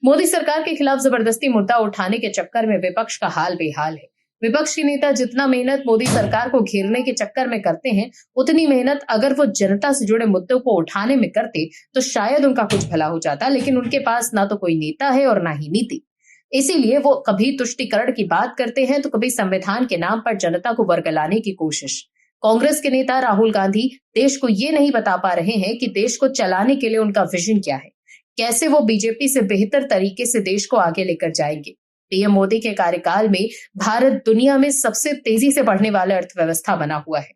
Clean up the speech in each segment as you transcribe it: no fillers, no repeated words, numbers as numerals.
मोदी सरकार के खिलाफ जबरदस्ती मुद्दा उठाने के चक्कर में विपक्ष का हाल बेहाल है। विपक्ष के नेता जितना मेहनत मोदी सरकार को घेरने के चक्कर में करते हैं, उतनी मेहनत अगर वो जनता से जुड़े मुद्दों को उठाने में करते तो शायद उनका कुछ भला हो जाता, लेकिन उनके पास ना तो कोई नेता है और ना ही नीति। इसीलिए वो कभी तुष्टीकरण की बात करते हैं तो कभी संविधान के नाम पर जनता को वर्गलाने की कोशिश। कांग्रेस के नेता राहुल गांधी देश को ये नहीं बता पा रहे हैं कि देश को चलाने के लिए उनका विजन क्या है, कैसे वो बीजेपी से बेहतर तरीके से देश को आगे लेकर जाएंगे। पीएम मोदी के कार्यकाल में भारत दुनिया में सबसे तेजी से बढ़ने वाला अर्थव्यवस्था बना हुआ है।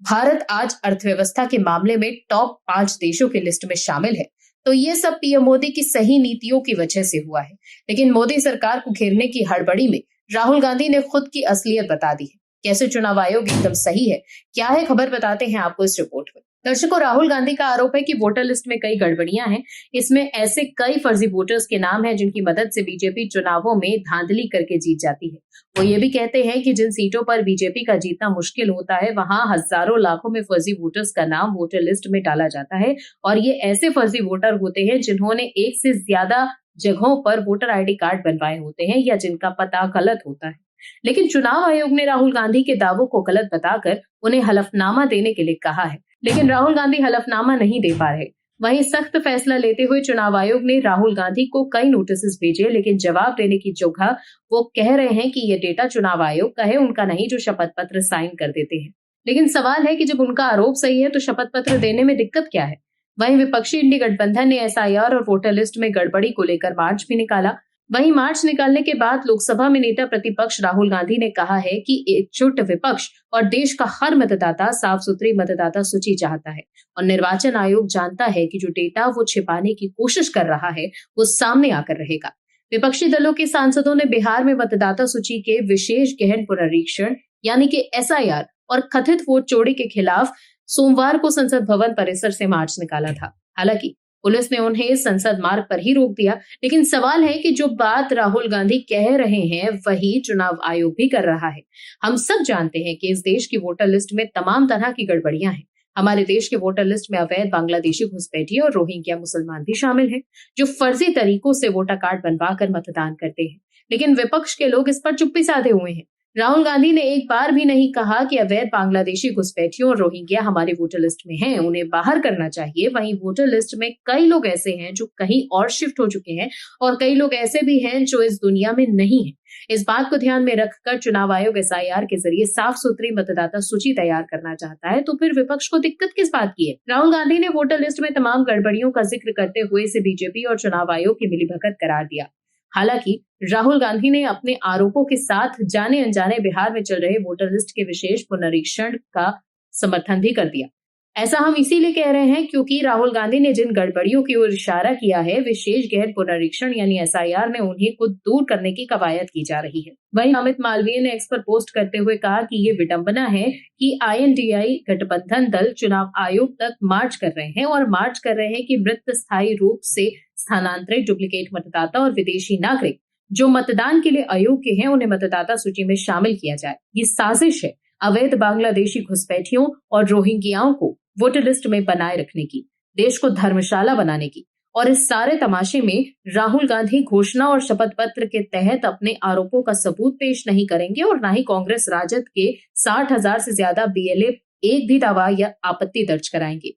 भारत आज अर्थव्यवस्था के मामले में टॉप 5 देशों की लिस्ट में शामिल है। तो ये सब पीएम मोदी की सही नीतियों की वजह से हुआ है। लेकिन मोदी सरकार को घेरने की हड़बड़ी में राहुल गांधी ने खुद की असलियत बता दी है। कैसे चुनाव आयोग एकदम सही है, क्या है, खबर बताते हैं आपको इस रिपोर्ट में। दर्शकों, राहुल गांधी का आरोप है कि वोटर लिस्ट में कई गड़बड़ियां हैं। इसमें ऐसे कई फर्जी वोटर्स के नाम हैं जिनकी मदद से बीजेपी चुनावों में धांधली करके जीत जाती है। वो ये भी कहते हैं कि जिन सीटों पर बीजेपी का जीतना मुश्किल होता है, वहां हजारों लाखों में फर्जी वोटर्स का नाम वोटर लिस्ट में डाला जाता है और ये ऐसे फर्जी वोटर होते हैं जिन्होंने एक से ज्यादा जगहों पर वोटर आईडी कार्ड बनवाए होते हैं या जिनका पता गलत होता है। लेकिन चुनाव आयोग ने राहुल गांधी के दावों को गलत बताकर उन्हें हलफनामा देने के लिए कहा है, लेकिन राहुल गांधी हलफनामा नहीं दे पा रहे। वहीं सख्त फैसला लेते हुए चुनाव आयोग ने राहुल गांधी को कई नोटिस भेजे, लेकिन जवाब देने की जगह वो कह रहे हैं कि ये डेटा चुनाव आयोग का है, उनका नहीं, जो शपथ पत्र साइन कर देते हैं। लेकिन सवाल है कि जब उनका आरोप सही है तो शपथ पत्र देने में दिक्कत क्या है। वहीं विपक्षी इंडी गठबंधन ने एसआईआर और वोटर लिस्ट में गड़बड़ी को लेकर मार्च भी निकाला। वहीं मार्च निकालने के बाद लोकसभा में नेता प्रतिपक्ष राहुल गांधी ने कहा है कि एकजुट विपक्ष और देश का हर मतदाता साफ सुथरी मतदाता सूची चाहता है और निर्वाचन आयोग जानता है कि जो डेटा वो छिपाने की कोशिश कर रहा है वो सामने आकर रहेगा। विपक्षी दलों के सांसदों ने बिहार में मतदाता सूची के विशेष गहन पुनरीक्षण यानी कि एसआईआर और कथित वोट चोरी के खिलाफ सोमवार को संसद भवन परिसर से मार्च निकाला था। हालांकि पुलिस ने उन्हें संसद मार्ग पर ही रोक दिया, लेकिन सवाल है कि जो बात राहुल गांधी कह रहे हैं वही चुनाव आयोग भी कर रहा है। हम सब जानते हैं कि इस देश की वोटर लिस्ट में तमाम तरह की गड़बड़ियां हैं। हमारे देश के वोटर लिस्ट में अवैध बांग्लादेशी घुसपैठिए और रोहिंग्या मुसलमान भी शामिल हैं, जो फर्जी तरीकों से वोटर कार्ड बनवाकर मतदान करते हैं। लेकिन विपक्ष के लोग इस पर चुप्पी साधे हुए हैं। राहुल गांधी ने एक बार भी नहीं कहा कि अवैध बांग्लादेशी घुसपैठियों और रोहिंग्या हमारी वोटर लिस्ट में हैं, उन्हें बाहर करना चाहिए। वहीं वोटर लिस्ट में कई लोग ऐसे हैं जो कहीं और शिफ्ट हो चुके हैं और कई लोग ऐसे भी हैं जो इस दुनिया में नहीं है। इस बात को ध्यान में रखकर चुनाव आयोग एसआईआर के जरिए साफ सुथरी मतदाता सूची तैयार करना चाहता है, तो फिर विपक्ष को दिक्कत किस बात की है। राहुल गांधी ने वोटर लिस्ट में तमाम गड़बड़ियों का जिक्र करते हुए इसे बीजेपी और चुनाव आयोग की मिलीभगत करार दिया। हालांकि राहुल गांधी ने अपने आरोपों के साथ जाने अनजाने बिहार में चल रहे वोटर लिस्ट के विशेष पुनरीक्षण का समर्थन भी कर दिया। ऐसा हम इसीलिए कह रहे हैं क्योंकि राहुल गांधी ने जिन गड़बड़ियों की ओर इशारा किया है, विशेष गहन पुनरीक्षण यानी एसआईआर में उन्हें को दूर करने की कवायद की जा रही है। वहीं अमित मालवीय ने एक्स पर पोस्ट करते हुए कहा कि ये विडंबना है कि आईएनडीआई गठबंधन दल चुनाव आयोग तक मार्च कर रहे हैं और मार्च कर रहे हैं कि मृत स्थायी रूप से स्थानांतरित डुप्लीकेट मतदाता और विदेशी नागरिक जो मतदान के लिए अयोग्य हैं उन्हें मतदाता सूची में शामिल किया जाए। ये साजिश है अवैध बांग्लादेशी घुसपैठियों और रोहिंग्याओं को वोटर लिस्ट में बनाए रखने की, देश को धर्मशाला बनाने की। और इस सारे तमाशे में राहुल गांधी घोषणा और शपथ पत्र के तहत अपने आरोपों का सबूत पेश नहीं करेंगे और न ही कांग्रेस राजद के 60,000 से ज्यादा बीएलए एक भी दावा या आपत्ति दर्ज कराएंगे।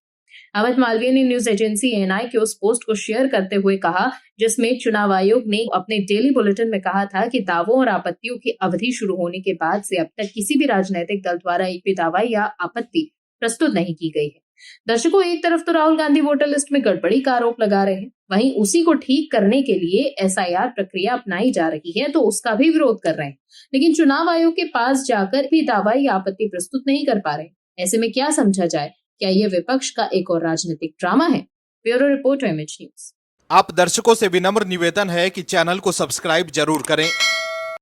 अमित मालवीय ने न्यूज एजेंसी एएनआई के उस पोस्ट को शेयर करते हुए कहा जिसमें चुनाव आयोग ने अपने डेली बुलेटिन में कहा था कि दावों और आपत्तियों की अवधि शुरू होने के बाद से अब तक किसी भी राजनीतिक दल द्वारा एक भी दावा या आपत्ति प्रस्तुत नहीं की गई है। दर्शकों, एक तरफ तो राहुल गांधी वोटर लिस्ट में गड़बड़ी का आरोप लगा रहे हैं, वहीं उसी को ठीक करने के लिए एसआईआर प्रक्रिया अपनाई जा रही है तो उसका भी विरोध कर रहे हैं, लेकिन चुनाव आयोग के पास जाकर भी दावा या आपत्ति प्रस्तुत नहीं कर पा रहे। ऐसे में क्या समझा जाए? क्या ये विपक्ष का एक और राजनीतिक ड्रामा है? Bureau report, MH news. आप दर्शकों से विनम्र निवेदन है कि चैनल को सब्सक्राइब जरूर करें